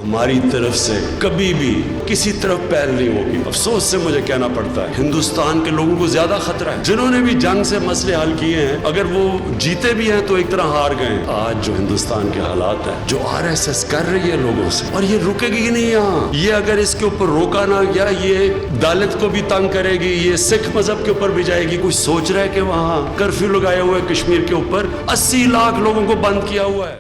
ہماری طرف سے کبھی بھی کسی طرف پہل نہیں ہوگی. افسوس سے مجھے کہنا پڑتا ہے ہندوستان کے لوگوں کو زیادہ خطرہ ہے. جنہوں نے بھی جنگ سے مسئلے حل کیے ہیں اگر وہ جیتے بھی ہیں تو ایک طرح ہار گئے ہیں. آج جو ہندوستان کے حالات ہیں, جو RSS کر رہی ہے لوگوں سے, اور یہ رکے گی نہیں یہاں. یہ اگر اس کے اوپر روکا نہ گیا, یہ دلت کو بھی تنگ کرے گی, یہ سکھ مذہب کے اوپر بھی جائے گی. کوئی سوچ رہا ہے کہ وہاں کرفیو لگایا ہوا ہے کشمیر کے اوپر, 80 لاکھ لوگوں کو بند کیا ہوا ہے.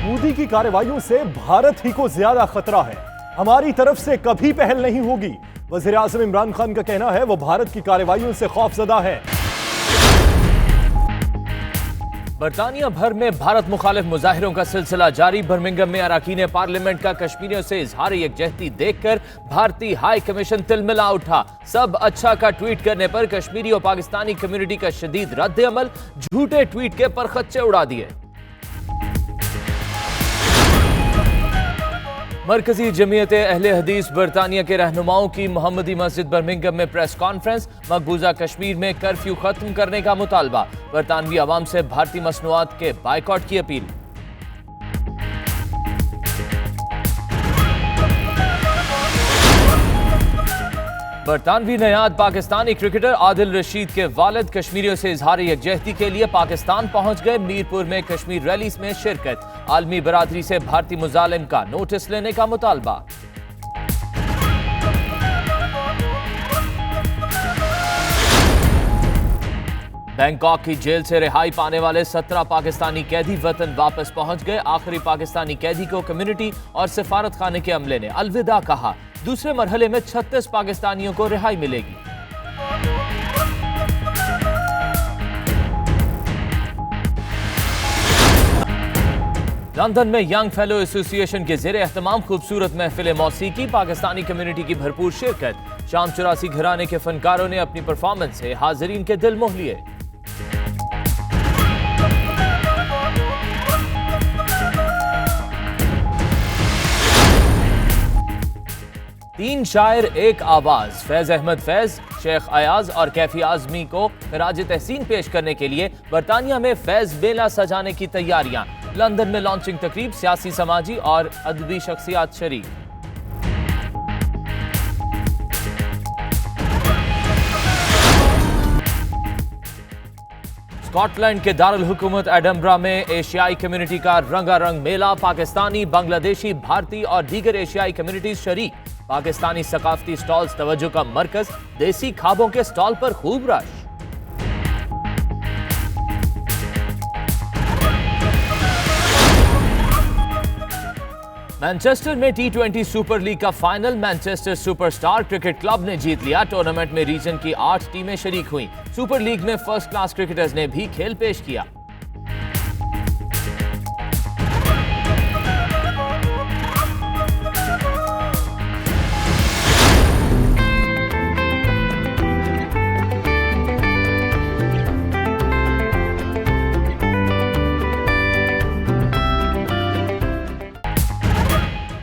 مودی کی کارروائیوں سے بھارت ہی کو زیادہ خطرہ ہے. ہماری طرف سے کبھی پہل نہیں ہوگی. وزیر اعظم عمران خان کا کہنا ہے وہ بھارت کی کارروائیوں سے خوفزدہ ہے. برطانیہ بھر میں بھارت مخالف مظاہروں کا سلسلہ جاری. برمنگم میں اراکین پارلیمنٹ کا کشمیریوں سے اظہار یکجہتی دیکھ کر بھارتی ہائی کمیشن تلملا اٹھا. سب اچھا کا ٹویٹ کرنے پر کشمیری اور پاکستانی کمیونٹی کا شدید رد عمل, جھوٹے ٹویٹ کے پرخچے اڑا دیے. مرکزی جمعیت اہل حدیث برطانیہ کے رہنماؤں کی محمدی مسجد برمنگم میں پریس کانفرنس. مقبوضہ کشمیر میں کرفیو ختم کرنے کا مطالبہ. برطانوی عوام سے بھارتی مصنوعات کے بائیکاٹ کی اپیل. برطانوی نیاد پاکستانی کرکٹر عادل رشید کے والد کشمیریوں سے اظہار یکجہتی کے لیے پاکستان پہنچ گئے. میرپور میں کشمیر ریلیز میں شرکت. عالمی برادری سے بھارتی مظالم کا نوٹس لینے کا مطالبہ. بینکاک کی جیل سے رہائی پانے والے 17 پاکستانی قیدی وطن واپس پہنچ گئے. آخری پاکستانی قیدی کو کمیونٹی اور سفارت خانے کے عملے نے الوداع کہا. دوسرے مرحلے میں 36 پاکستانیوں کو رہائی ملے گی. لندن میں ینگ فیلو ایسوسی ایشن کے زیر اہتمام خوبصورت محفل موسیقی. پاکستانی کمیونٹی کی بھرپور شرکت. شام 84 گھرانے کے فنکاروں نے اپنی پرفارمنس سے حاضرین کے دل موہ لیے. تین شاعر ایک آواز, فیض احمد فیض, شیخ ایاز اور کیفی اعظمی کو خراج تحسین پیش کرنے کے لیے برطانیہ میں فیض میلہ سجانے کی تیاریاں. لندن میں لانچنگ تقریب. سیاسی, سماجی اور ادبی شخصیات شریک. اسکاٹ لینڈ کے دارالحکومت ایڈنبرا میں ایشیائی کمیونٹی کا رنگا رنگ میلہ. پاکستانی, بنگلہ دیشی, بھارتی اور دیگر ایشیائی کمیونٹیز شریک. پاکستانی ثقافتی سٹالز توجہ کا مرکز. دیسی کھابوں کے سٹال پر خوب رش. مانچسٹر میں T20 سپر لیگ کا final. Manchester super star cricket club نے جیت لیا. ٹورنامنٹ میں ریجن کی 8 ٹیمیں شریک ہوئیں. سپر لیگ میں فرسٹ کلاس کرکٹرز نے بھی کھیل پیش کیا.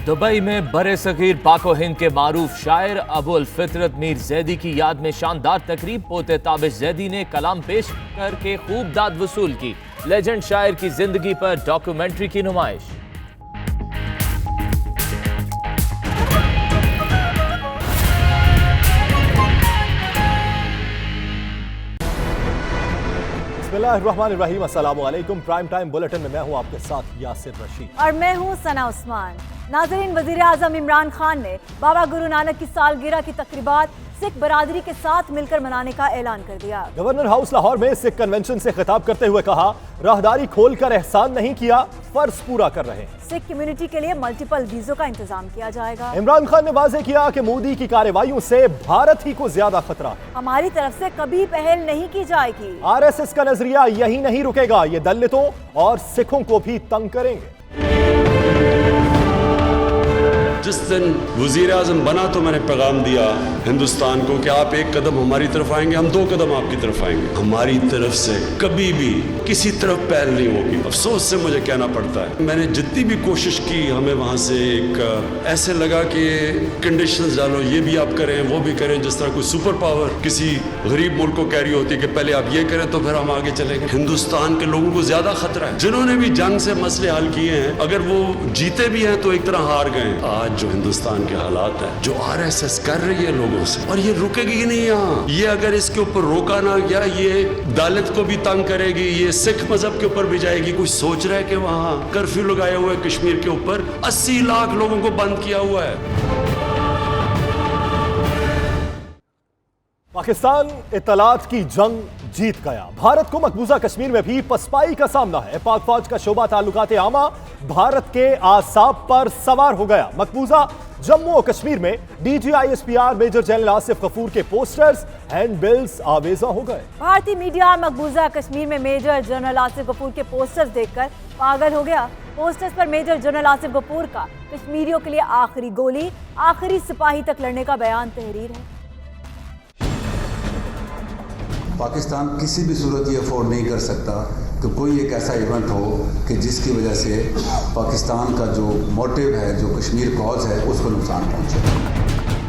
دبئی میں برے صغیر پاک و ہند کے معروف شاعر ابو الفطرت میر زیدی کی یاد میں شاندار تقریب. پوتے تابش زیدی نے کلام پیش کر کے خوب داد وصول کی. لیجنڈ شاعر کی زندگی پر ڈاکیومنٹری کی نمائش. بسم اللہ الرحمن الرحیم. السلام علیکم. پرائم ٹائم بلیٹن میں ہوں آپ کے ساتھ یاسر رشید اور میں ہوں ثنا عثمان. ناظرین, وزیر اعظم عمران خان نے بابا گرو نانک کی سالگرہ کی تقریبات سکھ برادری کے ساتھ مل کر منانے کا اعلان کر دیا. گورنر ہاؤس لاہور میں سکھ کنونشن سے خطاب کرتے ہوئے کہا, راہداری کھول کر احسان نہیں کیا, فرض پورا کر رہے ہیں. سکھ کمیونٹی کے لیے ملٹیپل ویزوں کا انتظام کیا جائے گا. عمران خان نے واضح کیا کہ مودی کی کارروائیوں سے بھارت ہی کو زیادہ خطرہ ہے. ہماری طرف سے کبھی پہل نہیں کی جائے گی. RSS کا نظریہ یہی نہیں رکے گا, یہ دلتوں اور سکھوں کو بھی تنگ کریں گے. جس دن وزیر اعظم بنا تو میں نے پیغام دیا हिंदुस्तान को कि आप एक कदम हमारी तरफ आएंगे, हम 2 कदम आपकी तरफ आएंगे। हमारी तरफ से कभी भी किसी तरफ पहल नहीं होगी। अफसोस से मुझे कहना पड़ता है, मैंने जितनी भी कोशिश की, हमें वहाँ से एक ऐसे लगा कि कंडीशंस डालो, ये भी आप करें, वो भी करें, जिस तरह कोई सुपर पावर किसी गरीब मुल्क को कह रही होती है कि पहले आप ये करें तो फिर हम आगे चलेंगे। हिंदुस्तान के लोगों को ज्यादा खतरा है। जिन्होंने भी जंग से मसले हल किए हैं, अगर वो जीते भी हैं तो एक तरह हार गए। आज जो हिंदुस्तान के हालात है, जो RSS कर रही है लोगों से, और ये रुकेगी नहीं यहाँ। ये अगर इसके ऊपर रोका ना गया, ये दलित को भी तंग करेगी, ये सिख मजहब के ऊपर भी जाएगी। कोई सोच रहा है कि वहाँ कर्फ्यू लगाया हुआ है कश्मीर के ऊपर, 80 लाख लोगों को बंद किया हुआ है। पाकिस्तान इत्तलात की जंग जीत गया। भारत को मकबूजा कश्मीर में भी पसपाई का सामना है। पाक फौज का शोबा ताल्लुकात आमा भारत के आसाब पर सवार हो गया। मकबूजा जम्मू और कश्मीर में DGISPR major general Asif Ghafoor के पोस्टर्स हैंड बिल्स आवेजा हो गए। भारतीय मीडिया मकबूजा कश्मीर में मेजर जनरल आसिफ गफूर के पोस्टर्स देखकर पागल हो गया। पोस्टर्स पर मेजर जनरल आसिफ गफूर का कश्मीरियों के लिए आखिरी गोली, आखिरी सिपाही तक लड़ने का बयान तहरीर है। पाकिस्तान किसी भी सूरत ये अफोर्ड नहीं कर सकता कि कोई एक ऐसा इवेंट हो कि जिसकी वजह से पाकिस्तान का जो मोटिव है, जो कश्मीर कॉज है, उसको नुकसान पहुंचे।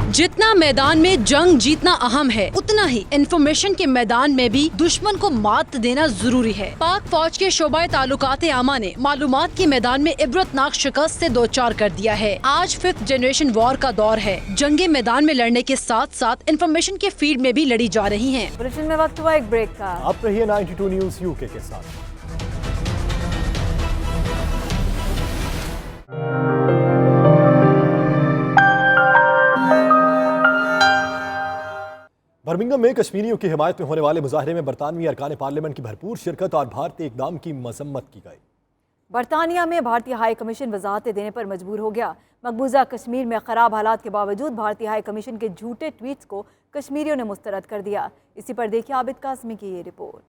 जितना मैदान में जंग जीतना अहम है, उतना ही इंफॉर्मेशन के मैदान में भी दुश्मन को मात देना जरूरी है। पाक फौज के शोबाए ताल्लुकात आमा ने मालूमात के मैदान में इबरतनाक शिकस्त से 2-4 कर दिया है। आज 5th जनरेशन वॉर का दौर है। जंगे मैदान में लड़ने के साथ साथ इंफॉर्मेशन के फील्ड में भी लड़ी जा रही है। बुलेटिन में वक्त हुआ एक ब्रेक का। आप रहिए 92 न्यूज़ UK के साथ। बर्मिंघम में कश्मीरियों की हिमायत में होने वाले मुजाहरे में बरतानवी अरकान पार्लियामेंट की भरपूर शिरकत और भारतीय इकदाम की मजम्मत की गई। बरतानिया में भारतीय हाई कमीशन वजाहतें देने पर मजबूर हो गया। मकबूजा कश्मीर में खराब हालात के बावजूद भारतीय हाई कमीशन के झूठे ट्वीट्स को कश्मीरियों ने मुस्तरद कर दिया। इसी पर देखिए आबिद कासमी की ये रिपोर्ट।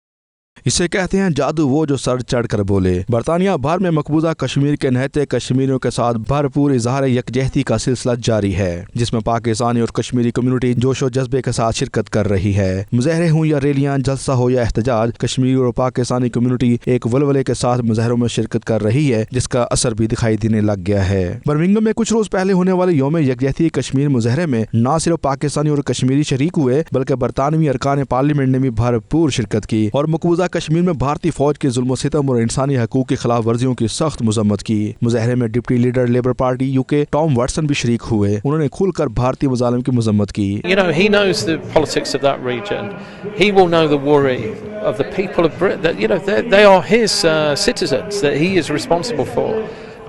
इसे कहते हैं जादू, वो जो सर चढ़ कर बोले। बरतानिया भर में मकबूजा कश्मीर के नहते कश्मीरियों के साथ भरपूर इजहार यकजहती का सिलसिला जारी है, जिसमें पाकिस्तानी और कश्मीरी कम्युनिटी जोशो जज्बे के साथ शिरकत कर रही है। मुजाहरे हों या रैलियां, जलसा हो या एहतजाज, कश्मीरी और पाकिस्तानी कम्युनिटी एक वलवले के साथ मुजाहरों में शिरकत कर रही है, जिसका असर भी दिखाई देने लग गया है। बर्मिंघम में कुछ रोज पहले होने वाले यौम यकजहती कश्मीर मुजाहरे में न सिर्फ पाकिस्तानी और कश्मीरी शरीक हुए, बल्कि बरतानवी अरकान पार्लियामेंट ने भी भरपूर शिरकत की और मकबूजा कश्मीर में भारतीय फौज के जुल्म सितम और इंसानी हकूक की खिलाफ वर्जियों की सख्त मजम्मत की। मुजाहरे में deputy leader labour party UK Tom Watson भी शरीक हुए। उन्होंने खुलकर भारतीय मुजालिम की मजम्मत की। You know, he knows the politics of that region. He will know the worry of the people of Britain. That, you know, they are his citizens that he is responsible for,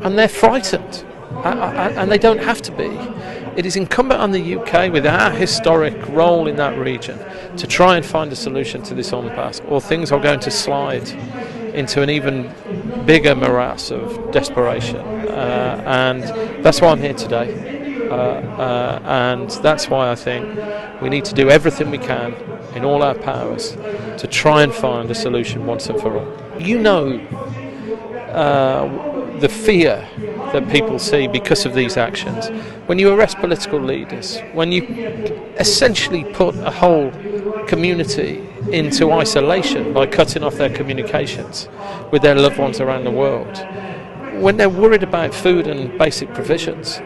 and they're frightened, and they don't have to be. It is incumbent on the UK, with our historic role in that region, to try and find a solution to this impasse, or things are going to slide into an even bigger morass of desperation. And that's why I'm here today. And that's why I think we need to do everything we can in all our powers to try and find a solution once and for all. You know, the fear that people see because of these actions. When you arrest political leaders, when you essentially put a whole community into isolation by cutting off their communications with their loved ones around the world, when they're worried about food and basic provisions,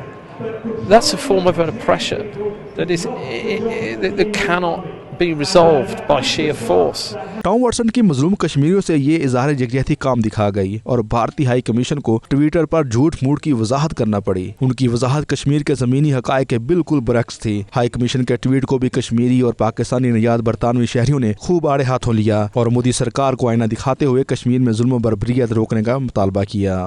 that's a form of an oppression that cannot be resolved by sheer force. Tom Watson की मजलूम कश्मीरियों से ये इजहार यकजहती काम दिखा गई और भारतीय हाई कमीशन को ट्विटर पर झूठ मूठ की वजाहत करना पड़ी। उनकी वजाहत कश्मीर के जमीनी हकायक के बिल्कुल बरक्स थी। हाई कमीशन के ट्वीट को भी कश्मीरी और पाकिस्तानी नियाद बरतानवी शहरियों ने खूब आड़े हाथों लिया और मोदी सरकार को आईना दिखाते हुए कश्मीर में जुल्म बर्बरियत रोकने का मुतालबा किया।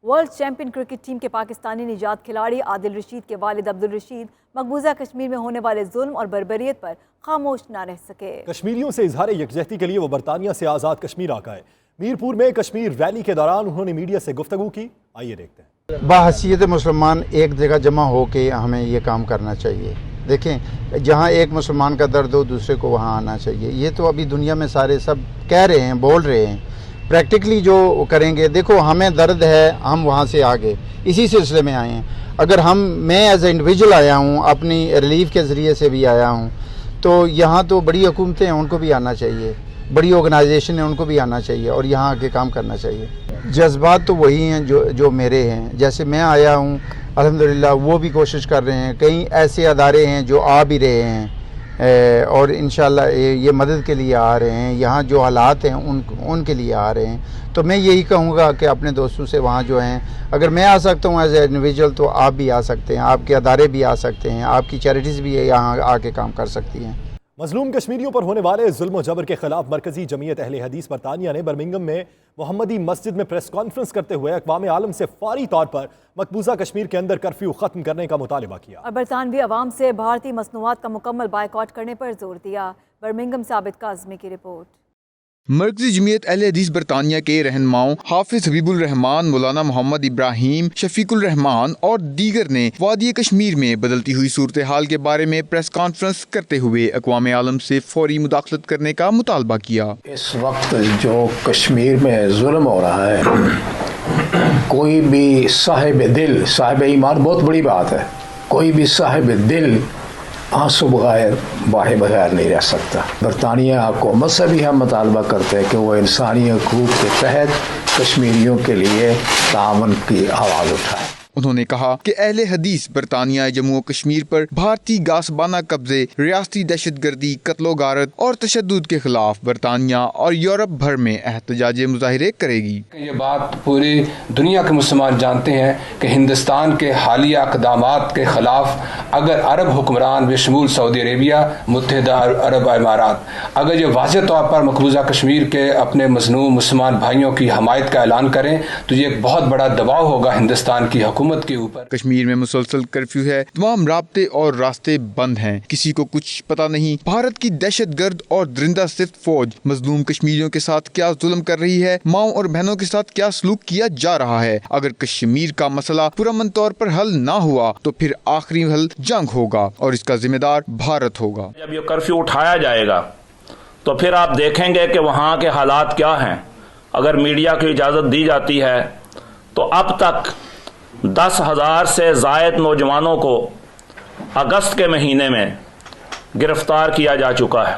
वर्ल्ड चैंपियन क्रिकेट टीम के पाकिस्तानी निजात खिलाड़ी आदिल रशीद के वालिद अब्दुल रशीद मकबूजा कश्मीर में होने वाले जुल्म और बर्बरियत पर खामोश न रह सके। कश्मीरियों से इजहार यकजहती के लिए वो बरतानिया से आज़ाद कश्मीर आ गए। मीरपुर में कश्मीर रैली के दौरान उन्होंने मीडिया से गुफ्तगू की। आइए देखते हैं। बाहसीयत मुसलमान एक जगह जमा हो के हमें ये काम करना चाहिए। देखें, जहाँ एक मुसलमान का दर्द हो दूसरे को वहाँ आना चाहिए। ये तो अभी दुनिया में सारे सब कह रहे हैं, बोल रहे हैं, प्रैक्टिकली जो करेंगे। देखो हमें दर्द है, हम वहाँ से आ गए, इसी सिलसिले में आए हैं। अगर मैं एज ए इंडिविजुअल आया हूँ, अपनी रिलीफ के ज़रिए से भी आया हूँ, तो यहाँ तो बड़ी हुकूमतें हैं, उनको भी आना चाहिए, बड़ी ऑर्गेनाइजेशन है, उनको भी आना चाहिए और यहाँ आके काम करना चाहिए। जज्बात तो वही हैं जो मेरे हैं। जैसे मैं आया हूँ अल्हम्दुलिल्लाह, वो भी कोशिश कर रहे हैं। कई ऐसे अदारे हैं जो आ भी रहे हैं और इंशाल्लाह ये मदद के लिए आ रहे हैं। यहाँ जो हालात हैं उनके लिए आ रहे हैं। तो मैं यही कहूँगा कि अपने दोस्तों से वहाँ जो हैं, अगर मैं आ सकता हूँ एज ए इंडिविजुअल, तो आप भी आ सकते हैं, आपके अदारे भी आ सकते हैं, आपकी चैरिटीज़ भी यहाँ आके काम कर सकती हैं। मजलूम कश्मीरियों पर होने वाले जुल्म और जबर के खिलाफ मरकजी जमीयत अहले हदीस बरतानिया ने बर्मिंघम में मोहम्मदी मस्जिद में प्रेस कॉन्फ्रेंस करते हुए अक़वाम आलम से फौरी तौर पर मकबूजा कश्मीर के अंदर कर्फ्यू खत्म करने का मुतालिबा किया और बरतानवी अवाम से भारतीय मसनूआत का मुकम्मल बायकॉट करने पर जोर दिया। बर्मिंघम से आबिद काज़मी की रिपोर्ट। मरकजी जमीयत अहले हदीस बरतानिया के रहनुमाओं हाफिज हबीबुल रहमान, मौलाना मोहम्मद इब्राहिम, शफीकुल रहमान और दीगर ने वादी कश्मीर में बदलती हुई सूरत हाल के बारे में प्रेस कॉन्फ्रेंस करते हुए अक़वाम आलम से फौरी मुदाखलत करने का मुतालबा किया। इस वक्त जो कश्मीर में जुल्म हो रहा है, कोई भी साहिब दिल, साहिब ईमान बहुत बड़ी बात है, कोई भी साहिब दिल आंसू बगैर बाहे बगैर नहीं रह सकता। बरतानिया हुकूमत से भी हम मुतालबा करते हैं कि वो इंसानी हकूक़ के तहत कश्मीरियों के लिए तावन की आवाज़ उठाए। उन्होंने कहा कि अहले हदीस बरतानिया जम्मू कश्मीर पर भारतीय गासबाना कब्जे, रियासती दहशत गर्दी, कत्लो गारत और तशद्दुद के खिलाफ बरतानिया और यूरोप भर में एहतजाजी मुजाहिरे करेगी। ये बात पूरी दुनिया के मुसलमान जानते हैं कि हिंदुस्तान के हालिया इक़दामात के खिलाफ अगर अरब हुक्मरान बेशमूल सऊदी अरेबिया, मुत्तहिदा अरब इमारात अगर ये वाज़ेह तौर पर मकबूजा कश्मीर के अपने मज़लूम मुसलमान भाइयों की हमायत का ऐलान करें, तो ये एक बहुत बड़ा दबाव होगा हिंदुस्तान की हुकूमत के ऊपर। कश्मीर में मुसलसल कर्फ्यू है, तमाम रास्ते और रास्ते बंद हैं, किसी को कुछ पता नहीं भारत की दहशत गर्द और दरिंदा सिफ्त फौज मजलूम कश्मीरियों के साथ क्या जुल्म कर रही है, माओ और बहनों के साथ क्या सलूक किया जा रहा है। अगर कश्मीर का मसला पुरअमन तौर पर हल ना हुआ तो फिर आखिरी हल जंग होगा और इसका जिम्मेदार भारत होगा। जब ये कर्फ्यू उठाया जाएगा तो फिर आप देखेंगे कि वहाँ के हालात क्या हैं। अगर मीडिया की इजाज़त दी जाती है तो अब तक 10,000 से ज़ायद नौजवानों को अगस्त के महीने में गिरफ्तार किया जा चुका है।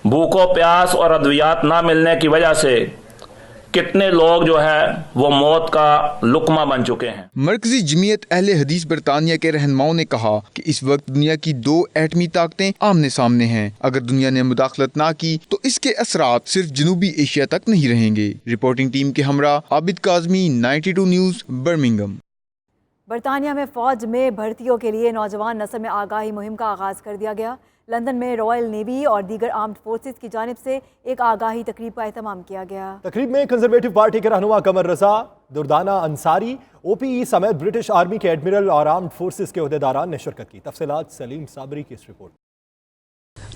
भूखों प्यास और अद्वियात ना मिलने की वजह से कितने लोग जो है वो मौत का लुकमा बन चुके हैं। मरकजी जमीयत अहले हदीस बरतानिया के रहनुमाओं ने कहा कि इस वक्त दुनिया की 2 एटमी ताकतें आमने सामने हैं। अगर दुनिया ने मुदाखलत ना की तो इसके असरात सिर्फ जनूबी एशिया तक नहीं रहेंगे। रिपोर्टिंग टीम के हमरा आबिद काज़मी, 92 न्यूज़, बर्मिंघम। बरतानिया में फ़ौज में भर्तियों के लिए नौजवान नस्ल में आगाही मुहिम का आगाज़ कर दिया गया। लंदन में रॉयल नेवी और दीगर आर्म्ड फोर्सेस की जानिब से एक आगाही तकरीब का एहतमाम किया गया। तकरीब में कंजर्वेटिव पार्टी के रहनुमा कमर रजा, दुर्दाना अंसारी, OPE समेत ब्रिटिश आर्मी के एडमिरल और आर्म्ड फोर्सेस के अहदेदारान ने शिरकत की। तफसीलात सलीम साबरी की इस रिपोर्ट।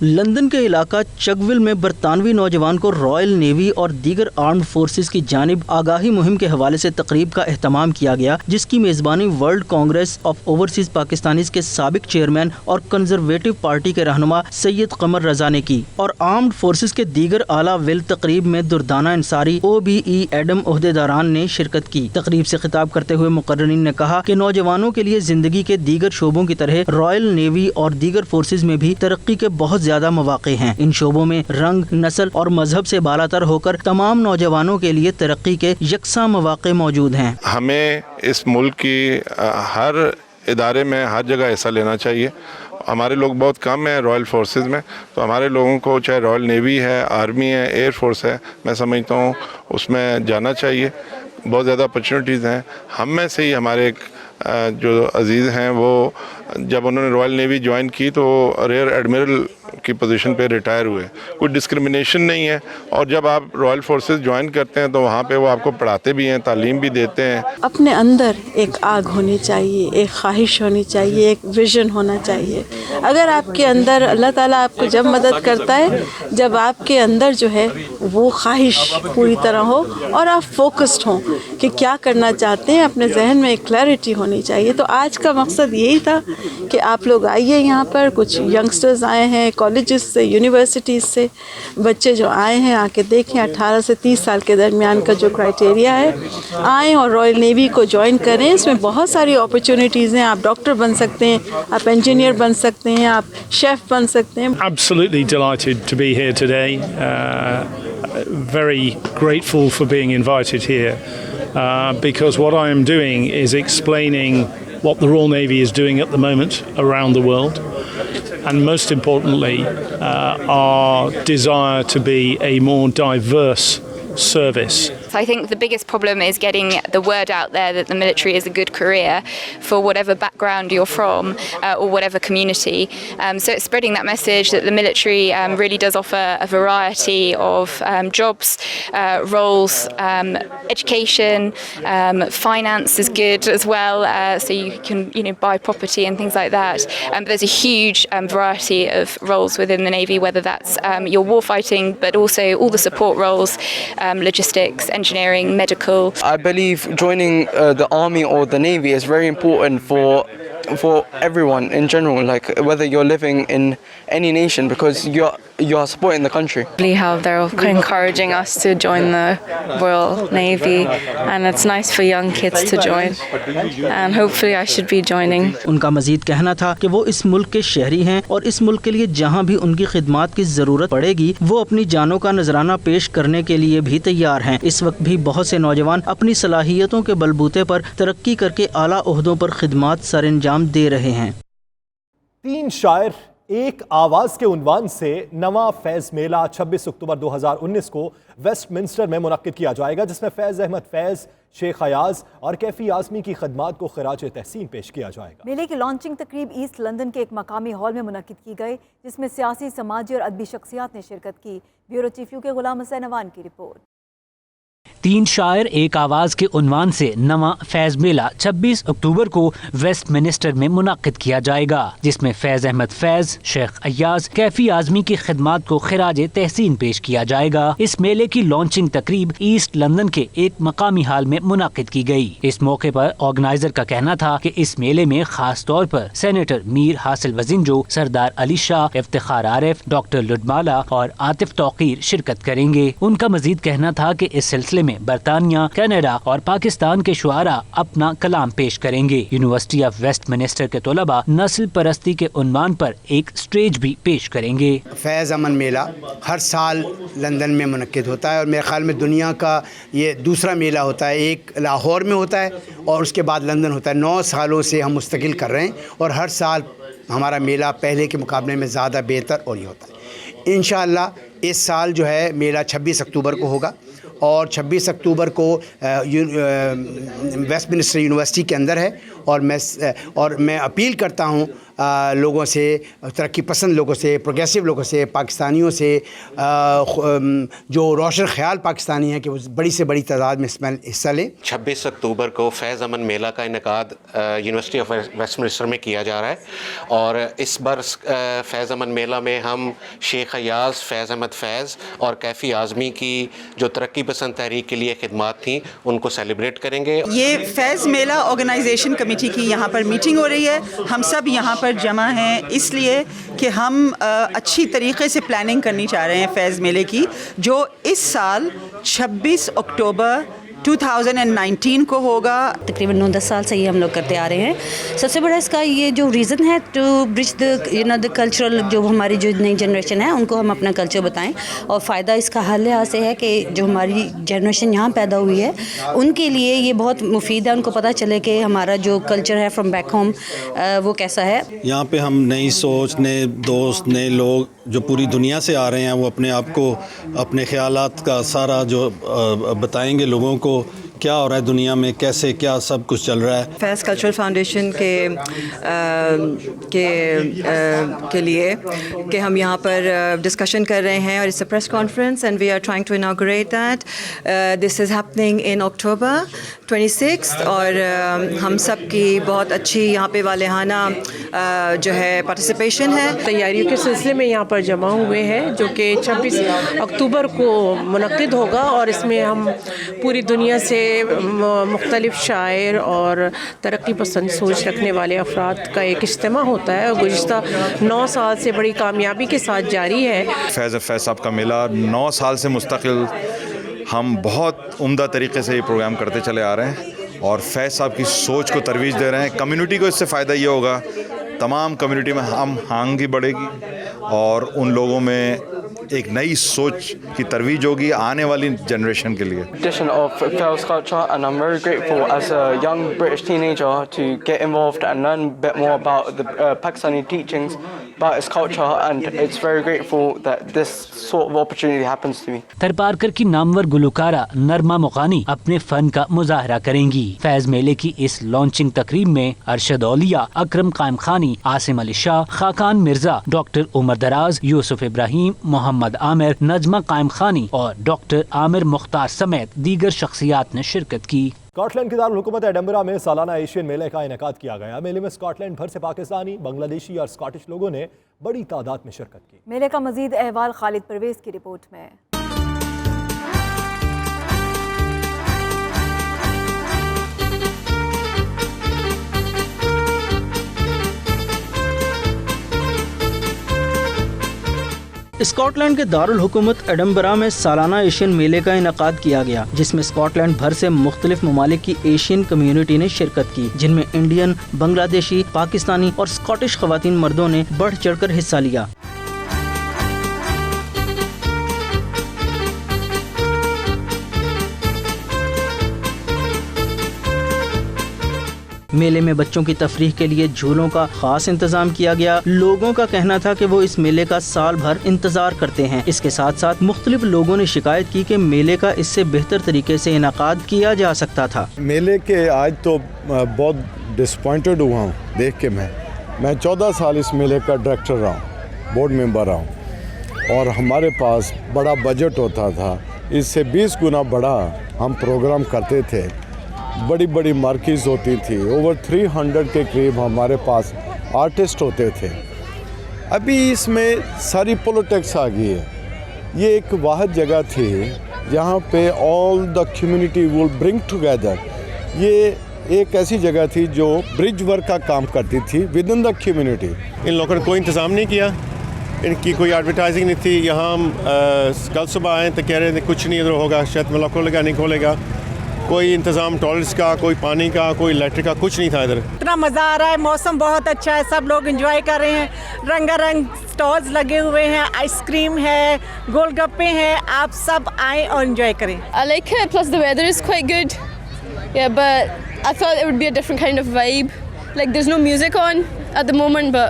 लंदन के इलाका चकविल में बरतानवी नौजवान को रॉयल नेवी और दीगर आर्म्ड फोर्सेस की जानिब आगाही मुहिम के हवाले से तकरीब का एहतमाम किया गया, जिसकी मेज़बानी world Congress of overseas Pakistanis के साबिक चेयरमैन और कंजर्वेटिव पार्टी के रहनुमा सैयद कमर रजा ने की। और आर्म्ड फोर्सेस के दीगर आला वेल तकरीब में दुर्दाना अंसारी, OBE एडम ओहदेदारान ने शिरकत की। तकरीब से खिताब करते हुए मुकर्ररीन ने कहा कि नौजवानों के लिए जिंदगी के दीगर शोबों की तरह रॉयल नेवी और दीगर फोर्सेज में भी तरक्की के बहुत ज्यादा मौके हैं। इन शोबों में रंग, नस्ल और मजहब से बालातर होकर तमाम नौजवानों के लिए तरक्की के यकसा मौके मौजूद हैं। हमें इस मुल्क की हर इदारे में हर जगह हिस्सा लेना चाहिए। हमारे लोग बहुत कम हैं रॉयल फोर्सेस में, तो हमारे लोगों को चाहे रॉयल नेवी है, आर्मी है, एयर फोर्स है, मैं समझता हूँ उसमें जाना चाहिए। बहुत ज़्यादा अपॉर्चुनिटीज़ हैं। हम में से ही हमारे जो अजीज़ हैं वो जब उन्होंने रॉयल नेवी ज्वाइन की तो रेयर एडमिरल की पोजीशन पे रिटायर हुए। कोई डिस्क्रिमिनेशन नहीं है। और जब आप रॉयल फोर्सेस ज्वाइन करते हैं तो वहाँ पे वो आपको पढ़ाते भी हैं, तालीम भी देते हैं। अपने अंदर एक आग होनी चाहिए, एक ख्वाहिश होनी चाहिए, एक विजन होना चाहिए। अगर आपके अंदर अल्लाह ताला आपको जब मदद करता है जब आपके अंदर जो है वो ख्वाहिश पूरी तरह हो और आप फोकस्ड हों कि क्या करना चाहते हैं, अपने जहन में एक क्लैरिटी होनी होनी चाहिए। तो आज का मकसद यही था कि आप लोग आइए यहाँ पर, कुछ यंगस्टर्स आए हैं कॉलेजेस से, यूनिवर्सिटीज़ से, बच्चे जो आए हैं आके देखें। 18 से 30 साल के दरमियान का जो क्राइटेरिया है, आएँ और रॉयल नेवी को ज्वाइन करें। इसमें बहुत सारी अपॉर्चुनिटीज़ हैं। आप डॉक्टर बन सकते हैं, आप इंजीनियर बन सकते हैं, आप शेफ़ बन सकते हैं। Absolutely delighted to be here today. Very grateful for being invited here because what I am doing is explaining what the Royal Navy is doing at the moment around the world, and most importantly our desire to be a more diverse service. So I think the biggest problem is getting the word out there that the military is a good career for whatever background you're from or whatever community. So it's spreading that message that the military really does offer a variety of jobs, roles, education, finance is good as well, so you can buy property and things like that. But there's a huge variety of roles within the Navy, whether that's your warfighting, but also all the support roles, logistics, engineering, medical. I believe joining the army or the navy is very important for everyone in general, like whether you're living in any nation, because you're supporting the country. How they're encouraging us to join the Royal Navy, and it's nice for young kids to join, and hopefully I should be joining. उनका मजीद कहना था कि वो इस मुल्क के शहरी हैं और इस मुल्क के लिए जहाँ भी उनकी खिदमात की ज़रूरत पड़ेगी वो अपनी जानों का नजराना पेश करने के लिए भी तैयार हैं। इस वक्त भी बहुत से नौजवान अपनी सलाहियतों के बलबूते पर तरक्की करके आला ओहदों पर खिदमात सर अंजाम दे रहे हैं। 3 शायर एक आवाज के उन्वान से नवा फैज मेला 26 अक्टूबर 2019 को वेस्टमिंस्टर में मुनक्किद किया जाएगा, जिसमें फैज अहमद फैज, शेख अयाज और कैफी आजमी की खदमात को खिराज तहसीन पेश किया जाएगा। मेले की लॉन्चिंग तकरीब ईस्ट लंदन के एक मकामी हॉल में मुनक्किद की गई, जिसमें सियासी, समाजी और अदबी शख्सियात ने शिरकत की। ब्यूरो चीफ के गुलाम हुसैन अवान की रिपोर्ट। 3 शायर एक आवाज़ के उन्वान से नवा फैज़ मेला 26 अक्टूबर को वेस्टमिनिस्टर में मुनक्किद किया जाएगा, जिसमें फैज़ अहमद फैज़, शेख अयाज, कैफी आज़मी की खिदमात को खिराज तहसीन पेश किया जाएगा। इस मेले की लॉन्चिंग तकरीब ईस्ट लंदन के एक मकामी हाल में मुनक्किद की गई। इस मौके पर ऑर्गेनाइजर का कहना था कि इस मेले में खास तौर पर सेनेटर मीर हासिल वजिंजो, सरदार अली शाह, इफ्तिखार आरिफ, डॉक्टर लुडमाला और आतिफ तौकीर शिरकत करेंगे। उनका मजीद कहना था कि इस सिलसिले में बरतानिया, कनाडा और पाकिस्तान के शुआरा अपना कलाम पेश करेंगे। यूनिवर्सिटी ऑफ वेस्टमिनिस्टर के तलबा नस्ल परस्ती के उन्वान पर एक स्टेज भी पेश करेंगे। फैज़ अमन मेला हर साल लंदन में मुनक्किद होता है और मेरे ख्याल में दुनिया का ये दूसरा मेला होता है। एक लाहौर में होता है और उसके बाद लंदन होता है। 9 सालों से हम मुस्तकिल कर रहे हैं और हर साल हमारा मेला पहले के मुकाबले में ज़्यादा बेहतर और ये होता है। इंशाअल्लाह इस साल जो है मेला 26 अक्टूबर को होगा और 26 अक्टूबर को वेस्टमिनिस्टर यूनिवर्सिटी के अंदर है और मैं अपील करता हूँ लोगों से, तरक्की पसंद लोगों से, प्रोग्रेसिव लोगों से, पाकिस्तानियों से, जो रोशन ख्याल पाकिस्तानी हैं कि वो बड़ी से बड़ी तादाद में इसमें हिस्सा लें। 26 अक्टूबर को फैज़ अमन मेला का इनेकाद यूनिवर्सिटी ऑफ वेस्टमिनिस्टर में किया जा रहा है और इस बार फैज़ अमन मेला में हम शेख अयाज, फैज़ अहमद फैज़ और कैफ़ी आज़मी की जो तरक्की पसंद तहरीक के लिए खिदमात थी उनको सेलिब्रेट करेंगे। ये फैज़ मेला ऑर्गेनाइजेशन कमेटी की यहाँ पर मीटिंग हो रही है। हम सब यहाँ पर जमा हैं इसलिए कि हम अच्छी तरीके से प्लानिंग करनी चाह रहे हैं फैज़ मेले की, जो इस साल 26 अक्टूबर 2019 को होगा। तकरीबन 9-10 साल से ये हम लोग करते आ रहे हैं। सबसे बड़ा इसका ये जो रीज़न है टू ब्रिज द कल्चरल, जो हमारी जो नई जनरेशन है उनको हम अपना कल्चर बताएं और फ़ायदा इसका हर लिहाज से है कि जो हमारी जनरेशन यहाँ पैदा हुई है उनके लिए ये बहुत मुफीद है, उनको पता चले कि हमारा जो कल्चर है फ्रॉम बैक होम वो कैसा है। यहाँ पे हम नई सोच, नए दोस्त, नए लोग जो पूरी दुनिया से आ रहे हैं वो अपने आप को, अपने ख़यालात का सारा जो बताएंगे लोगों को क्या हो रहा है दुनिया में, कैसे क्या सब कुछ चल रहा है। फैज़ कल्चरल फाउंडेशन के लिए कि हम यहाँ पर डिस्कशन कर रहे हैं और it's a press conference and we are trying to inaugurate that. This is happening in October 26 और हम सब की बहुत अच्छी यहाँ पे वालेहाना जो है पार्टिसिपेशन है। तैयारियों के सिलसिले में यहाँ पर जमा हुए हैं जो कि 26 अक्टूबर को मुनक्किद होगा और इसमें हम पूरी दुनिया से مختلف شاعر اور ترقی پسند سوچ رکھنے والے افراد کا ایک اجتماع ہوتا ہے اور گزشتہ 9 سال سے بڑی کامیابی کے ساتھ جاری ہے. فیض صاحب کا میلہ 9 سال سے مستقل ہم بہت عمدہ طریقے سے یہ پروگرام کرتے چلے آ رہے ہیں اور فیض صاحب کی سوچ کو ترویج دے رہے ہیں. کمیونٹی کو اس سے فائدہ یہ ہوگا, تمام کمیونٹی میں ہم آہنگی بڑھے گی اور ان لوگوں میں ایک نئی سوچ کی ترویج ہوگی آنے والی جنریشن کے لیے. Edition of Fez culture, and I'm very grateful as a young British teenager to get involved and learn a bit more about the Pakistani teachings, about its culture, and it's very grateful that this sort of opportunity happens to me. Tharparkar کی نامور گلوکارہ نرما مقانی اپنے فن کا مظاہرہ کریں گی. فیض میلے کی اس لانچنگ تقریب میں ارشد اولیا, اکرم قائم خانی, عاصم علی شاہ, خاقان مرزا, ڈاکٹر عمر دراز, یوسف ابراہیم, محمد عامر, نجمہ قائم خانی اور ڈاکٹر عامر مختار سمیت دیگر شخصیات نے شرکت کی. اسکاٹ لینڈ کے دارالحکومت ایڈنبرا میں سالانہ ایشین میلے کا انعقاد کیا گیا. میلے میں اسکاٹ لینڈ بھر سے پاکستانی, بنگلہ دیشی اور اسکاٹش لوگوں نے بڑی تعداد میں شرکت کی. میلے کا مزید احوال خالد پرویز کی رپورٹ میں. اسکاٹ لینڈ کے دارالحکومت ایڈنبرا میں سالانہ ایشین میلے کا انعقاد کیا گیا, جس میں اسکاٹ لینڈ بھر سے مختلف ممالک کی ایشین کمیونٹی نے شرکت کی, جن میں انڈین, بنگلہ دیشی, پاکستانی اور اسکاٹش خواتین مردوں نے بڑھ چڑھ کر حصہ لیا. میلے میں بچوں کی تفریح کے لیے جھولوں کا خاص انتظام کیا گیا. لوگوں کا کہنا تھا کہ وہ اس میلے کا سال بھر انتظار کرتے ہیں. اس کے ساتھ ساتھ مختلف لوگوں نے شکایت کی کہ میلے کا اس سے بہتر طریقے سے انعقاد کیا جا سکتا تھا. میلے کے آج تو بہت ڈسپوائنٹڈ ہوا ہوں دیکھ کے. میں 14 سال اس میلے کا ڈائریکٹر رہا ہوں, بورڈ ممبر رہا ہوں, اور ہمارے پاس بڑا بجٹ ہوتا تھا. اس سے 20 گنا بڑا ہم پروگرام کرتے تھے. بڑی بڑی مارکیز ہوتی تھی. اوور 300 کے قریب ہمارے پاس آرٹسٹ ہوتے تھے. ابھی اس میں ساری پولیٹکس آ گئی ہے. یہ ایک واحد جگہ تھی جہاں پہ آل the community will bring together. یہ ایک ایسی جگہ تھی جو برج ورک کا کام کرتی تھی ود ان دا کمیونٹی. ان لوگوں نے کوئی انتظام نہیں کیا, ان کی کوئی ایڈورٹائزنگ نہیں تھی. یہاں ہم کل صبح آئے تو کہہ رہے تھے کچھ نہیں ادھر ہوگا, شاید میلہ کھولے گا نہیں کھولے گا. کوئی انتظام ٹوائلٹس کا, کوئی پانی کا, کوئی الیکٹرک کا, کچھ نہیں تھا ادھر. اتنا مزہ آ رہا ہے, موسم بہت اچھا ہے, سب لوگ انجوائے کر رہے ہیں. رنگا رنگ سٹالز لگے ہوئے ہیں, آئس کریم ہے, گول گپے ہیں. آپ سب آئیں اور انجوائے کریں. I like it, plus the weather is quite good. Yeah, but I thought it would be a different kind of vibe. Like there's no music on at the moment, but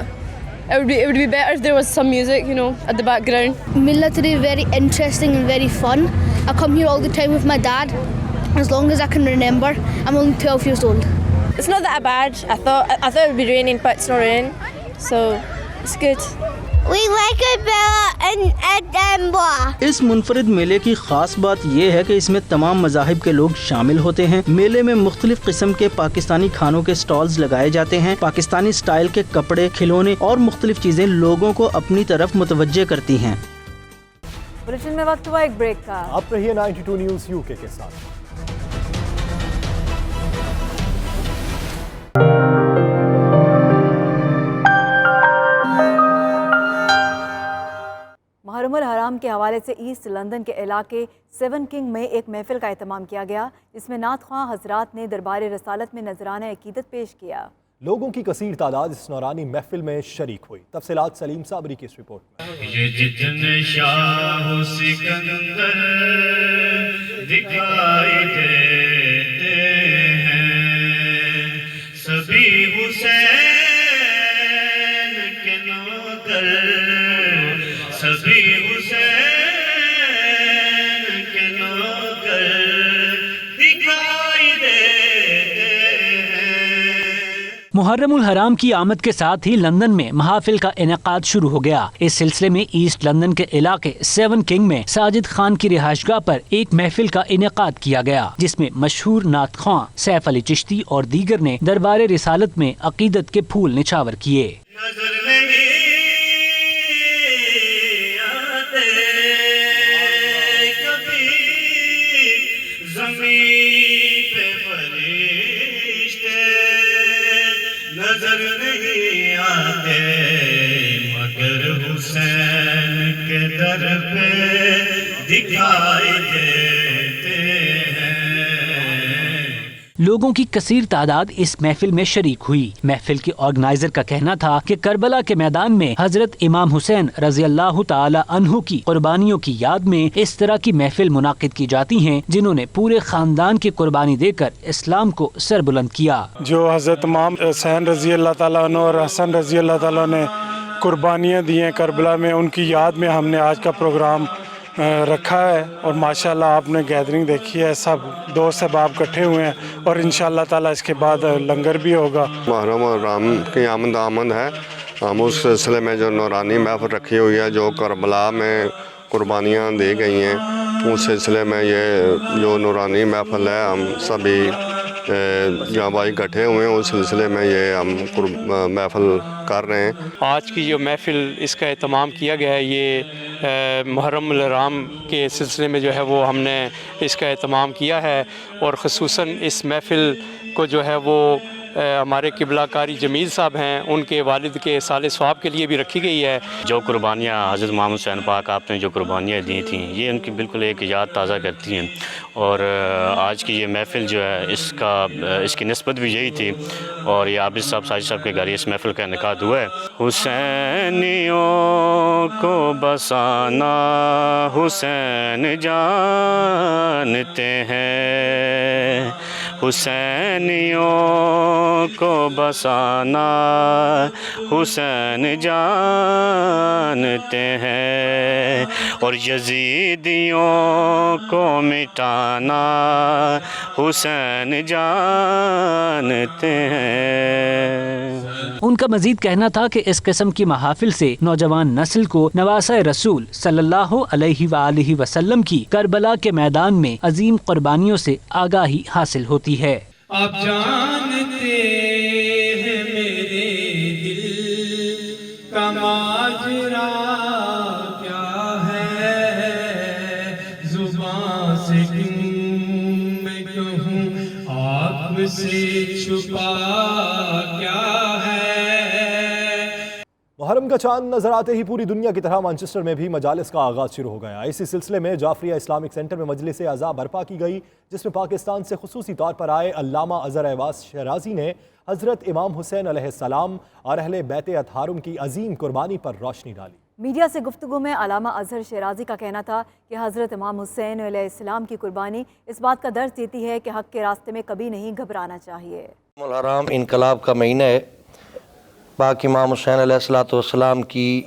it would be better if there was some music, you know, at the background. Millah today is very interesting and very fun. I come here all the time with my dad, as long as I can remember. I'm only 12 years old. It's not that bad. I thought it would be raining, but it's not raining, so it's good. We like it better in Edinburgh. اس منفرد میلے کی خاص بات یہ ہے کہ اس میں تمام مذاہب کے لوگ شامل ہوتے ہیں. میلے میں مختلف قسم کے پاکستانی کھانوں کے سٹالز لگائے جاتے ہیں. پاکستانی سٹائل کے کپڑے, کھلونے اور مختلف چیزیں لوگوں کو اپنی طرف متوجہ کرتی ہیں. بلیٹن میں وقت ہوا ایک بریک کا. آپ رہیے 92 نیوز UK کے ساتھ. محرم الحرام کے حوالے سے ایسٹ لندن کے علاقے 7 کنگ میں ایک محفل کا اہتمام کیا گیا, جس میں نعت خواں حضرات نے دربار رسالت میں نذرانہ عقیدت پیش کیا. لوگوں کی کثیر تعداد اس نورانی محفل میں شریک ہوئی. تفصیلات سلیم صابری کی اس رپورٹ میں. یہ جتنے شاہ و سکندر دکھائی دیتے ہیں, سبھی حسین کے نوکر, سبھی حسین کے نوکر دکھائی دیتے ہیں. محرم الحرام کی آمد کے ساتھ ہی لندن میں محافل کا انعقاد شروع ہو گیا. اس سلسلے میں ایسٹ لندن کے علاقے 7 کنگ میں ساجد خان کی رہائش گاہ پر ایک محفل کا انعقاد کیا گیا, جس میں مشہور نعت خواں سیف علی چشتی اور دیگر نے دربار رسالت میں عقیدت کے پھول نچھاور کیے. نظر نہیں آتے کبھی زمین नजर नहीं आते मगर हुसैन के दर पे दिखाई देते हैं। लोगों की कसीर तादाद इस महफिल में शरीक हुई। महफिल के ऑर्गेनाइजर का कहना था कि करबला के मैदान में हजरत इमाम हुसैन रजी अल्लाह ताला अन्हु की कुर्बानियों की याद में इस तरह की महफिल मुनाकिद की जाती हैं जिन्होंने पूरे खानदान की कुर्बानी देकर इस्लाम को सरबुलंद किया। जो हजरत इमाम हुसैन रजी अल्लाह ताला अन्हु और हसन रजी अल्लाह ताला ने कुर्बानियाँ दी हैं करबला में, उनकी याद में हमने आज का प्रोग्राम रखा है। और माशाल्लाह आपने गैदरिंग देखी है, सब दोस्त अहबाब इकट्ठे हुए हैं और इंशाअल्लाह ताला इसके बाद लंगर भी होगा। मुहर्रम और रमज़ान की आमद है, हम उस सिलसिले में जो नूरानी महफ़िल रखी हुई है, जो करबला में कुर्बानियाँ दी गई हैं, उस सिलसिले में ये जो नूरानी महफ़िल है, हम सभी जहाँ भाई इकट्ठे हुए हैं, उस सिलसिले में ये हम महफ़िल कर रहे हैं। आज की जो महफ़िल इसका एहतमाम किया गया है, ये मुहर्रम राम के सिलसिले में जो है वो हमने इसका एहतमाम किया है और ख़ुसूसन इस महफ़िल को जो है वो हमारे किबला कारी जमील साहब हैं, उनके वालिद के साले सवाब के लिए भी रखी गई है। जो कुर्बानियाँ हज़रत इमाम हुसैन पाक आपने जो कुर्बानियाँ दी थी, ये उनकी बिल्कुल एक याद ताज़ा करती हैं। और आज की ये महफ़िल जो है इसकी निस्बत भी यही थी और ये आबिद साहब साजिद साहब के घर इस महफ़िल का इनेकाद हुआ है। हुसैनियों को बसाना हुसैन जानते हैं, हुसैनियों को बसाना हुसैन जानते हैं और यजीदियों को मिटाना हुसैन जानते हैं। उनका मजीद कहना था कि इस किस्म की महाफिल से नौजवान नस्ल को नवासे रसूल सल्लल्लाहु अलैहि वसल्लम की करबला के मैदान में अजीम कुर्बानियों से आगाही हासिल होती है। आप जानते हैं मेरे दिल का माजरा क्या है, जुबान से क्यों मैं कहूँ आपसे छुपा क्या है। मुहर्रम का चांद नजर आते ही पूरी दुनिया की तरह मैनचेस्टर में भी मजालिस का आगाज शुरू हो गया। इसी सिलसिले में जाफरिया इस्लामिक सेंटर में मजलिस आज़ा बर्पा की गई, जिसमें पाकिस्तान से खुसूसी तौर पर आए अल्लामा अज़हर अहवाज़ शराजी ने हज़रत इमाम हुसैन अलैहिस्सलाम और अहले बैत अतहारुम की अजीम कुर्बानी पर रोशनी डाली। मीडिया से गुफ्तगू में अल्लामा अज़हर शराजी का कहना था कि हज़रत इमाम हुसैन अलैहिस्सलाम की कुर्बानी इस बात का दर्ज देती है कि हक़ के रास्ते में कभी नहीं घबराना चाहिए। मुहर्रम इनकलाब का महीना है। पाक इमाम हुसैन अलैहिस्सलाम की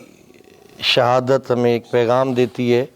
शहादत हमें एक पैगाम देती है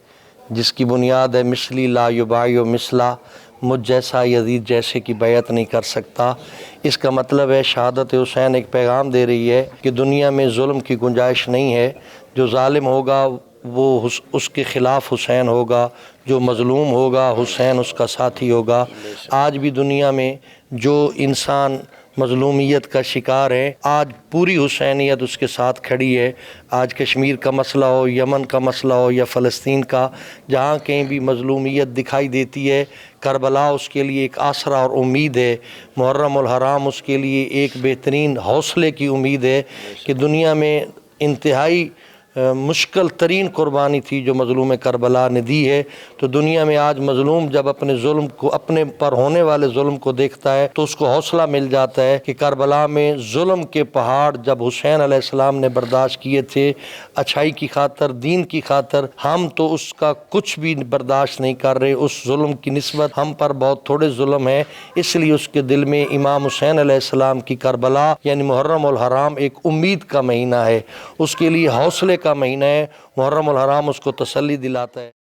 जिसकी बुनियाद है मिसली ला युबायो मिसला, मुझ जैसा यजीद जैसे की बैत नहीं कर सकता। इसका मतलब है शहादत हुसैन एक पैगाम दे रही है कि दुनिया में जुल्म की गुंजाइश नहीं है, जो जालिम होगा वो उसके ख़िलाफ़ हुसैन होगा, जो मज़लूम होगा हुसैन उसका साथी होगा। आज भी दुनिया में जो इंसान मज़लूमियत का शिकार है, आज पूरी हुसैनियत उसके साथ खड़ी है। आज कश्मीर का मसला हो, यमन का मसला हो या फ़लस्तीन का, जहाँ कहीं भी मज़लूमियत दिखाई देती है, करबला उसके लिए एक आसरा और उम्मीद है। मुहर्रम हराम उसके लिए एक बेहतरीन हौसले की उम्मीद है कि दुनिया में इंतहाई मुश्किल तरीन कुर्बानी थी जो मज़लूम करबला ने दी है। तो दुनिया में आज मज़लूम जब अपने जुल्म को, अपने पर होने वाले जुल्म को देखता है तो उसको हौसला मिल जाता है कि करबला में जुल्म के पहाड़ जब हुसैन अलैहिस्सलाम ने बर्दाश्त किए थे अच्छाई की खातर, दीन की खातर, हम तो उसका कुछ भी बर्दाश्त नहीं कर रहे। उस जुल्म की निस्बत हम पर बहुत थोड़े जुल्म है, इसलिए उसके दिल में इमाम हुसैन अलैहिस्सलाम की करबला यानी मुहर्रम हराम एक उम्मीद का महीना है, उसके लिए हौसले का महीना है। मुहर्रम हराम उसको तसल्ली दिलाता है।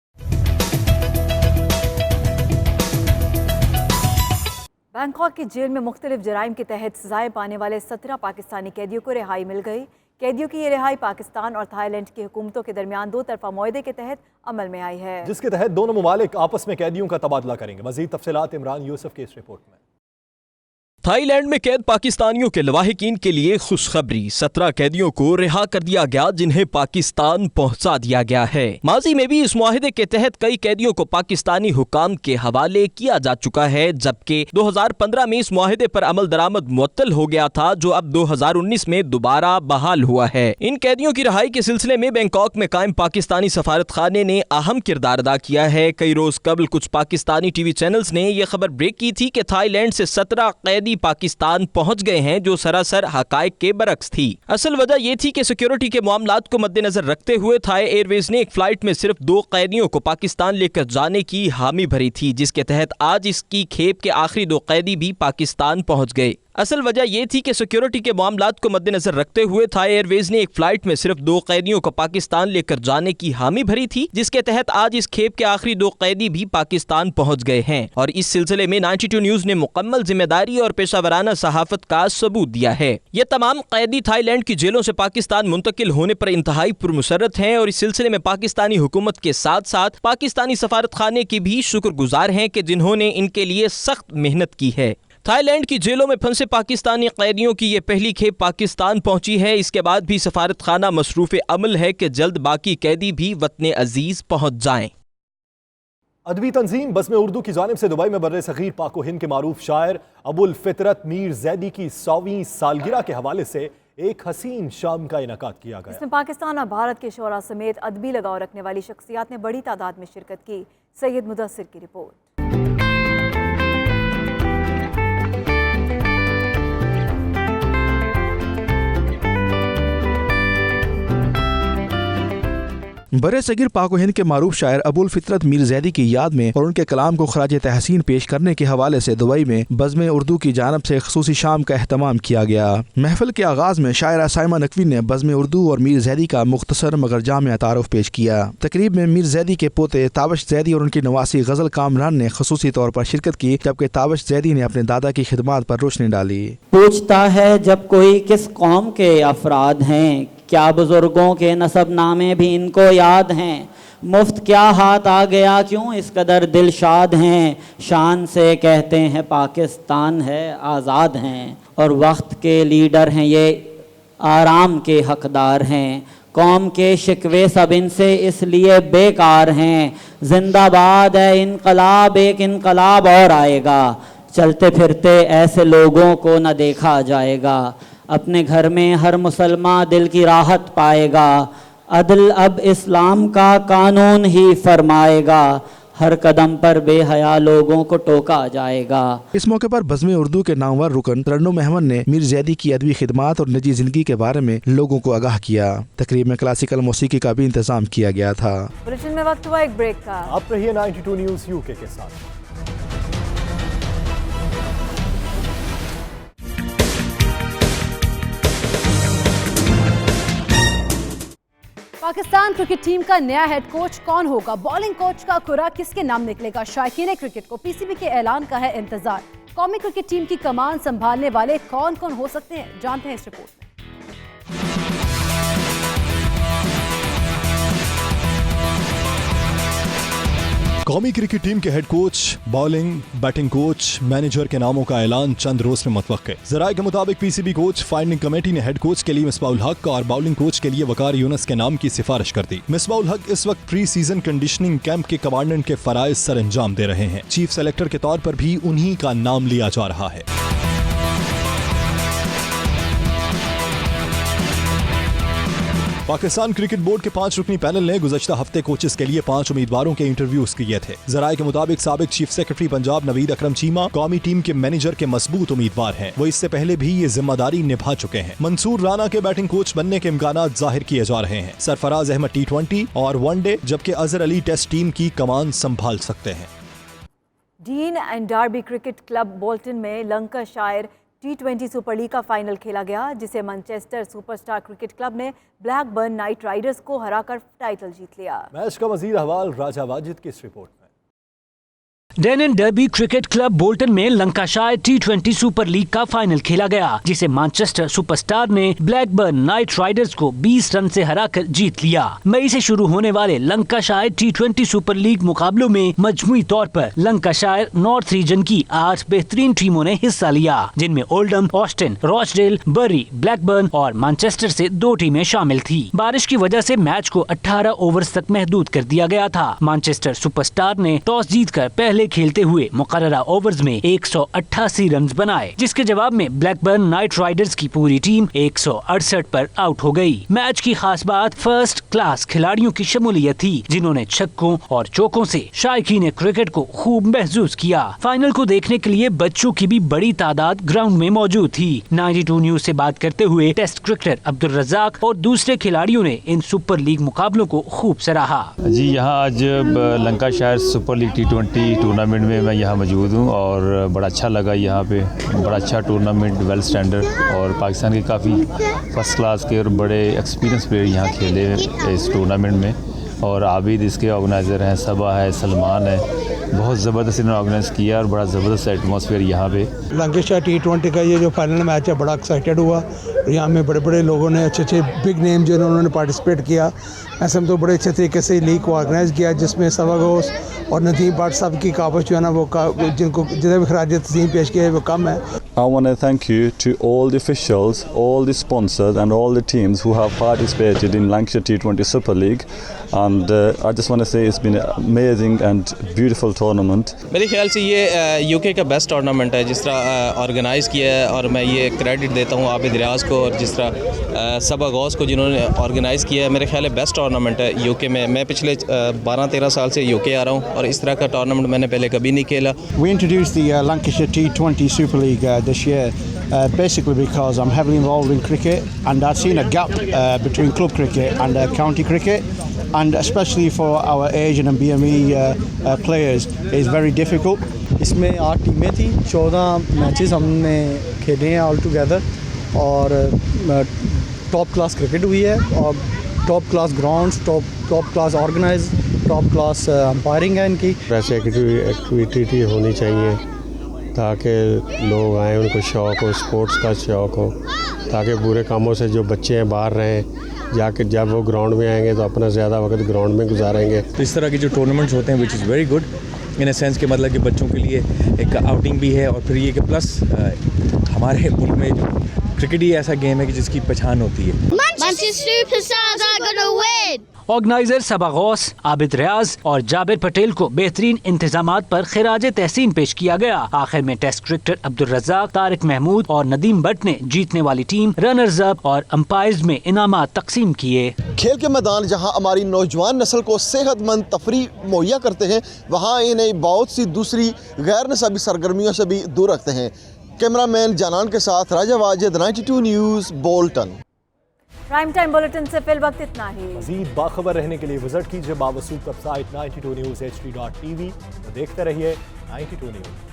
बैंकॉक की जेल में मुख्तलिफ जराइम के तहत सजाएं पाने वाले 17 पाकिस्तानी कैदियों को रिहाई मिल गई। कैदियों की ये रिहाई पाकिस्तान और थाईलैंड की हुकूमतों के दरमियान दो तरफा मुआहदे के तहत अमल में आई है, जिसके तहत दोनों ममालिक आपस में कैदियों का तबादला करेंगे। मजीद तफसीलात इमरान यूसुफ की इस रिपोर्ट में। تھائی لینڈ میں قید پاکستانیوں کے لواحقین کے لیے خوشخبری، 17 قیدیوں کو رہا کر دیا گیا جنہیں پاکستان پہنچا دیا گیا ہے۔ ماضی میں بھی اس معاہدے کے تحت کئی قیدیوں کو پاکستانی حکام کے حوالے کیا جا چکا ہے، جبکہ 2015 میں اس معاہدے پر عمل درآمد معطل ہو گیا تھا جو اب 2019 میں دوبارہ بحال ہوا ہے۔ ان قیدیوں کی رہائی کے سلسلے میں بینکاک میں قائم پاکستانی سفارت خانے نے اہم کردار ادا کیا ہے۔ کئی روز قبل کچھ پاکستانی ٹی وی چینلز نے یہ خبر بریک کی تھی کہ تھائی لینڈ سے 17 قیدی پاکستان پہنچ گئے ہیں، جو سراسر حقائق کے برعکس تھی۔ اصل وجہ یہ تھی کہ سیکیورٹی کے معاملات کو مد نظر رکھتے ہوئے تھائی ایئر ویز نے ایک فلائٹ میں صرف 2 قیدیوں کو پاکستان لے کر جانے کی حامی بھری تھی، جس کے تحت آج اس کی کھیپ کے آخری 2 قیدی بھی پاکستان پہنچ گئے۔ اصل وجہ یہ تھی کہ سیکیورٹی کے معاملات کو مد نظر رکھتے ہوئے تھائی ایئر ویز نے ایک فلائٹ میں صرف 2 قیدیوں کو پاکستان لے کر جانے کی حامی بھری تھی، جس کے تحت آج اس کھیپ کے آخری 2 قیدی بھی پاکستان پہنچ گئے ہیں، اور اس سلسلے میں 92 نیوز نے مکمل ذمہ داری اور پیشہ ورانہ صحافت کا ثبوت دیا ہے۔ یہ تمام قیدی تھائی لینڈ کی جیلوں سے پاکستان منتقل ہونے پر انتہائی پرمسرت ہیں، اور اس سلسلے میں پاکستانی حکومت کے ساتھ ساتھ پاکستانی سفارت خانے کی بھی شکر گزار ہیں کہ جنہوں نے ان کے لیے سخت محنت کی ہے۔ تھائی لینڈ کی جیلوں میں پھنسے پاکستانی قیدیوں کی یہ پہلی کھیپ پاکستان پہنچی ہے۔ اس کے بعد بھی سفارت خانہ مصروف عمل ہے کہ جلد باقی قیدی بھی وطن عزیز پہنچ جائیں۔ ادبی تنظیم بزم اردو کی جانب سے دبئی میں بر صغیر پاک و ہند کے معروف شاعر ابو الفطرت میر زیدی کی 100ویں سالگرہ کے حوالے سے ایک حسین شام کا انعقاد کیا گیا۔ اس میں پاکستان اور بھارت کے شعراء سمیت ادبی لگاؤ رکھنے والی شخصیات نے بڑی تعداد میں شرکت کی۔ سید مدثر کی رپورٹ۔ برصغیر پاک و ہند کے معروف شاعر ابو الفطرت میر زیدی کی یاد میں اور ان کے کلام کو خراج تحسین پیش کرنے کے حوالے سے دبئی میں بزم اردو کی جانب سے خصوصی شام کا اہتمام کیا گیا۔ محفل کے آغاز میں شاعرہ سائمہ نقوی نے بزم اردو اور میر زیدی کا مختصر مگر جامع تعارف پیش کیا۔ تقریب میں میر زیدی کے پوتے تابش زیدی اور ان کی نواسی غزل کامران نے خصوصی طور پر شرکت کی، جبکہ تابش زیدی نے اپنے دادا کی خدمات پر روشنی ڈالی۔ پوچھتا ہے جب کوئی کس قوم کے افراد ہیں، کیا بزرگوں کے نسب نامے بھی ان کو یاد ہیں، مفت کیا ہاتھ آ گیا کیوں اس قدر دل شاد ہیں، شان سے کہتے ہیں پاکستان ہے آزاد ہیں، اور وقت کے لیڈر ہیں یہ آرام کے حقدار ہیں، قوم کے شکوے سب ان سے اس لیے بیکار ہیں، زندہ باد ہے انقلاب، ایک انقلاب اور آئے گا، چلتے پھرتے ایسے لوگوں کو نہ دیکھا جائے گا، اپنے گھر میں ہر مسلمان دل کی راحت پائے گا، عدل اب اسلام کا قانون ہی فرمائے گا، ہر قدم پر بے حیا لوگوں کو ٹوکا جائے گا۔ اس موقع پر بزم اردو کے نامور رکن ترنم احمد نے میر زیدی کی ادبی خدمات اور نجی زندگی کے بارے میں لوگوں کو آگاہ کیا۔ تقریب میں کلاسیکل موسیقی کا بھی انتظام کیا گیا تھا۔ بلیٹن میں وقت ہوا ایک بریک کا۔ آپ رہیے 92 نیوز UK کے ساتھ۔ پاکستان کرکٹ ٹیم کا نیا ہیڈ کوچ کون ہوگا؟ بالنگ کوچ کا کرا کس کے نام نکلے گا؟ شائقین کرکٹ کو PCB کے اعلان کا ہے انتظار۔ قومی کرکٹ ٹیم کی کمان سنبھالنے والے کون کون ہو سکتے ہیں، جانتے ہیں اس رپورٹ میں۔ قومی کرکٹ ٹیم کے head coach, bowling, batting coach, manager کے ناموں کا اعلان چند روز میں متوقع۔ ذرائع کے مطابق PCB کوچ فائنڈنگ کمیٹی نے ہیڈ کوچ کے لیے مصباح الحق اور بالنگ کوچ کے لیے وقار یونس کے نام کی سفارش کر دی۔ مصباح الحق اس وقت پری سیزن کنڈیشننگ کیمپ کے کمانڈنٹ کے فرائض سر انجام دے رہے ہیں۔ چیف سلیکٹر کے طور پر بھی انہی کا نام لیا جا رہا ہے۔ پاکستان کرکٹ بورڈ کے 5 رکنی پینل نے گزشتہ ہفتے کوچز کے لیے 5 امیدواروں کے انٹرویوز کیے تھے۔ ذرائع کے مطابق سابق چیف سیکرٹری پنجاب نوید اکرم چیمہ قومی ٹیم کے مینیجر کے مضبوط امیدوار ہیں، وہ اس سے پہلے بھی یہ ذمہ داری نبھا چکے ہیں۔ منصور رانا کے بیٹنگ کوچ بننے کے امکانات ظاہر کیے جا رہے ہیں۔ سرفراز احمد T20 اور ون ڈے، جبکہ اظہر علی ٹیسٹ ٹیم کی کمان سنبھال سکتے ہیں۔ Deane and Derby cricket club Bolton میں لنکاشائر T20 سپر لیگ کا فائنل کھیلا گیا، جسے Manchester super star cricket club نے بلیک برن نائٹ رائڈرز کو ہرا کر ٹائٹل جیت لیا۔ میچ کا مزید احوال راجہ واجد کی اس رپورٹ میں۔ डेनन डर्बी क्रिकेट क्लब बोल्टन में लंकाशायर T20 सुपर लीग का फाइनल खेला गया, जिसे मैनचेस्टर सुपरस्टार ने ब्लैकबर्न नाइट राइडर्स को 20 रन से हराकर जीत लिया। मई से शुरू होने वाले लंकाशायर T20 सुपर लीग मुकाबलों में मजमूई तौर पर लंकाशायर नॉर्थ रीजन की 8 बेहतरीन टीमों ने हिस्सा लिया, जिनमें ओल्डम, ऑस्टिन, रॉचडेल, बरी, ब्लैकबर्न और मैनचेस्टर से 2 टीमें शामिल थी। बारिश की वजह से मैच को 18 ओवर्स तक महदूद कर दिया गया था। मैनचेस्टर सुपरस्टार ने टॉस जीतकर पहले खेलते हुए मुकर्ररा ओवर्स में 188 रन बनाए, जिसके जवाब में ब्लैकबर्न नाइट राइडर्स की पूरी टीम 168 पर आउट हो गई। मैच की खास बात फर्स्ट क्लास खिलाड़ियों की शमूलियत थी, जिन्होंने छक्कों और चौकों से शायकीन क्रिकेट को खूब महसूस किया। फाइनल को देखने के लिए बच्चों की भी बड़ी तादाद ग्राउंड में मौजूद थी। 92 न्यूज से बात करते हुए टेस्ट क्रिकेटर अब्दुल रज़ाक और दूसरे खिलाड़ियों ने इन सुपर लीग मुकाबलों को खूब सराहा। जी, यहाँ आज Lancashire super league T20 tournament में मैं यहाँ मौजूद हूँ और बड़ा अच्छा लगा। यहाँ पे बड़ा अच्छा टूर्नामेंट, वेल स्टैंडर्ड, और पाकिस्तान के काफ़ी फर्स्ट क्लास के और बड़े एक्सपीरियंस प्लेयर यहाँ खेले इस टूर्नामेंट में। और आबिद इसके ऑर्गेनाइज़र हैं, सबा है, सलमान है, बहुत ज़बरदस्त इन्होंने ऑर्गेनाइज़ किया और बड़ा ज़बरदस्त एटमॉस्फेयर यहाँ पे। लंकाशायर T20 का ये जो फाइनल मैच है बड़ा एक्साइटेड हुआ। यहाँ में बड़े बड़े लोगों ने, अच्छे अच्छे बिग नेम जो उन्होंने पार्टिसिपेट किया। ऐसे में तो बड़े अच्छे तरीके से लीग को ऑर्गेनाइज़ किया, जिसमें सबा घोष और नदीम भट्ट साहब की काबश जो है ना वो जिनको जितने भी खराज तस्लीम पेश किए वो कम है। I want to thank you to all the officials, all the sponsors and all the teams who have participated in Lancashire T20 Super League, and I just want to say it's been an amazing and beautiful tournament. मेरे ख्याल से ये UK का best tournament है जिस तरह organise किया है, और मैं ये क्रेडिट देता हूँ आबिद रियाज को और जिस तरह सबा गौस को जिन्होंने ऑर्गेनाइज़ किया है। मेरे ख्याल है बेस्ट टूर्नामेंट है यूके में। मैं पिछले 12-13 साल से यूके आ रहा हूँ और इस तरह का टूर्नामेंट मैंने पहले कभी नहीं खेला। We introduced the Lancashire T20 Super League this year basically because I'm heavily involved in cricket and I've seen a gap between club cricket and county cricket, and especially for our Asian and BME players is very difficult. इसमें 8 टीमें थी, 14 matches हमने खेले हैं all together, और top class cricket हुई है और top class grounds, top class organise, top class umpiring है इनकी। वैसे एक्टिविटी होनी चाहिए ताकि लोग आएँ, उनको शौक़ हो, स्पोर्ट्स का शौक़ हो, ताकि बुरे कामों से जो बच्चे हैं बाहर रहें, जाके जब वो ग्राउंड में आएंगे तो अपना ज़्यादा वक्त ग्राउंड में गुजारेंगे। तो इस तरह के जो टूर्नामेंट्स होते हैं which is very good in a sense के मतलब कि बच्चों के लिए एक आउटिंग भी है, और फिर ये कि प्लस हमारे मुल्क में जो क्रिकेट ही ऐसा गेम है कि जिसकी पहचान होती है। ऑर्गेनाइजर सबा गौस, आबिद रियाज और जाबिर पटेल को बेहतरीन इंतजामात पर खिराज तहसीन पेश किया गया। आखिर में टेस्ट क्रिकेटर अब्दुल रज़ाक, तारिक महमूद और नदीम भट्ट ने जीतने वाली टीम, रनर्स अप और अंपायर्स में इनामात तकसीम किए। खेल के मैदान जहां हमारी नौजवान नस्ल को सेहतमंद तफरी मुहैया करते हैं, वहां इन्हें बहुत सी दूसरी गैर निसाबी सरगर्मियों से भी दूर रखते हैं। कैमरामैन जानान के साथ Raja Wajid, 92 news, Bolton. Prime time bulletin से फिल वक्त इतना ही। मज़ीद बाखबर रहने के लिए विजिट कीजिए बावसूख वेबसाइट 92newshd.tv। देखते रहिए 92 न्यूज़।